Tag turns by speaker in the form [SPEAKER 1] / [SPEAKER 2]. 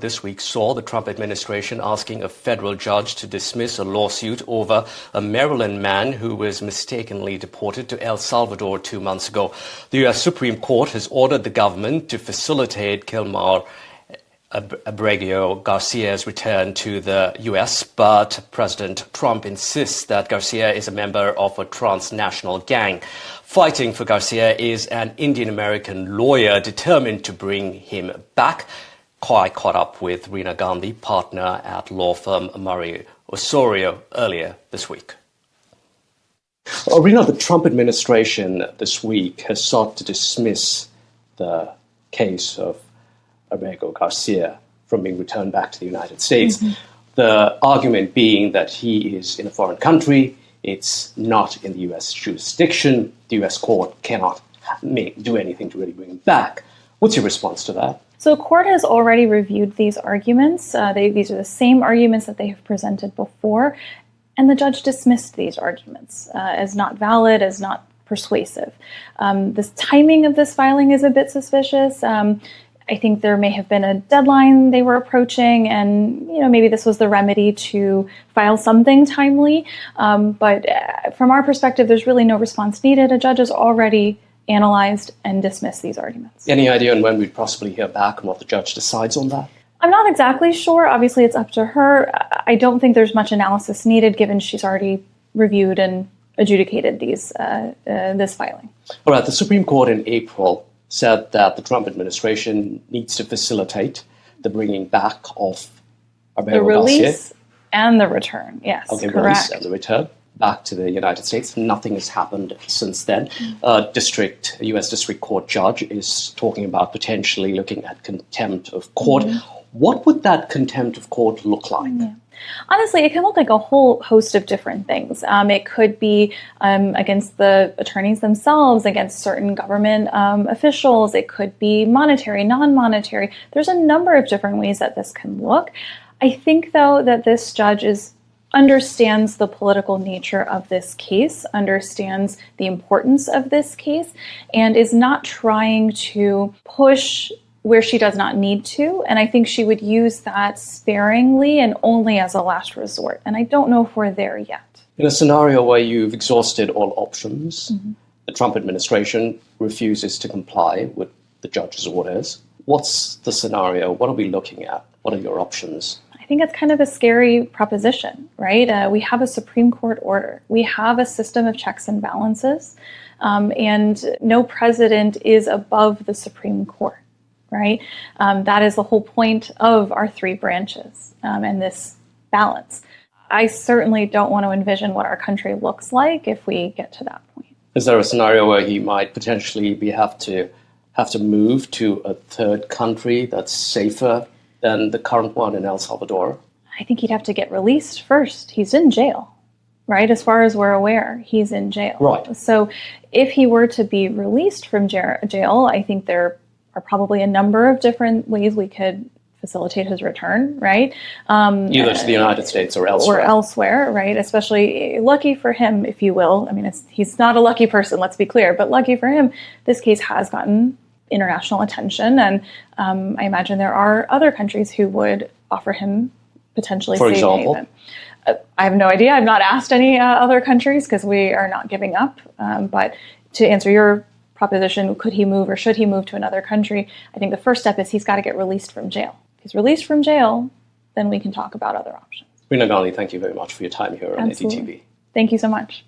[SPEAKER 1] This week saw the Trump administration asking a federal judge to dismiss a lawsuit over a Maryland man who was mistakenly deported to El Salvador 2 months ago. The U.S. Supreme Court has ordered the government to facilitate Kilmar Abrego Garcia's return to the U.S., but President Trump insists that Garcia is a member of a transnational gang. Fighting for Garcia is an Indian-American lawyer determined to bring him back. I caught up with Rina Gandhi, partner at law firm Murray Osorio, earlier this week. Rina, the Trump administration this week has sought to dismiss the case of Abrego Garcia from being returned back to the United States. Mm-hmm. The argument being that he is in a foreign country, it's not in the U.S. jurisdiction, the U.S. court cannot do anything to really bring him back. What's your response to that?
[SPEAKER 2] So the court has already reviewed these arguments. These are the same arguments that they have presented before, and the judge dismissed these arguments as not valid, as not persuasive. The timing of this filing is a bit suspicious. I think there may have been a deadline they were approaching, and maybe this was the remedy to file something timely. But from our perspective, there's really no response needed. A judge has already analyzed and dismissed these arguments.
[SPEAKER 1] Any idea on when we'd possibly hear back and what the judge decides on that?
[SPEAKER 2] I'm not exactly sure. Obviously, it's up to her. I don't think there's much analysis needed, given she's already reviewed and adjudicated this filing.
[SPEAKER 1] All right. The Supreme Court in April said that the Trump administration needs to facilitate the bringing back of Abrego
[SPEAKER 2] Garcia. The release
[SPEAKER 1] Garcia.
[SPEAKER 2] And the return, yes,
[SPEAKER 1] okay,
[SPEAKER 2] correct.
[SPEAKER 1] Release and the return back to the United States. Nothing has happened since then. A U.S. District Court judge is talking about potentially looking at contempt of court. Mm-hmm. What would that contempt of court look like?
[SPEAKER 2] Yeah. Honestly, it can look like a whole host of different things. It could be against the attorneys themselves, against certain government officials. It could be monetary, non-monetary. There's a number of different ways that this can look. I think, though, that this judge understands the political nature of this case, understands the importance of this case, and is not trying to push where she does not need to. And I think she would use that sparingly and only as a last resort. And I don't know if we're there yet.
[SPEAKER 1] In a scenario where you've exhausted all options, mm-hmm. the Trump administration refuses to comply with the judge's orders. What's the scenario? What are we looking at? What are your options?
[SPEAKER 2] I think it's kind of a scary proposition, right? We have a Supreme Court order. We have a system of checks and balances. And no president is above the Supreme Court, right? That is the whole point of our three branches and this balance. I certainly don't want to envision what our country looks like if we get to that point.
[SPEAKER 1] Is there a scenario where he might potentially have to move to a third country that's safer than the current one in El Salvador?
[SPEAKER 2] I think he'd have to get released first. He's in jail, right? As far as we're aware, he's in jail.
[SPEAKER 1] Right.
[SPEAKER 2] So if he were to be released from jail, I think there are probably a number of different ways we could facilitate his return, right?
[SPEAKER 1] Either to the United States or elsewhere.
[SPEAKER 2] Or elsewhere, right? Especially lucky for him, if you will. I mean, he's not a lucky person, let's be clear, but lucky for him, this case has gotten international attention, and I imagine there are other countries who would offer him potentially safe haven. I have no idea. I've not asked any other countries because we are not giving up. But to answer your proposition, could he move or should he move to another country? I think the first step is he's got to get released from jail. If he's released from jail, then we can talk about other options.
[SPEAKER 1] Rina Gandhi, thank you very much for your time here on NDTV.
[SPEAKER 2] Thank you so much.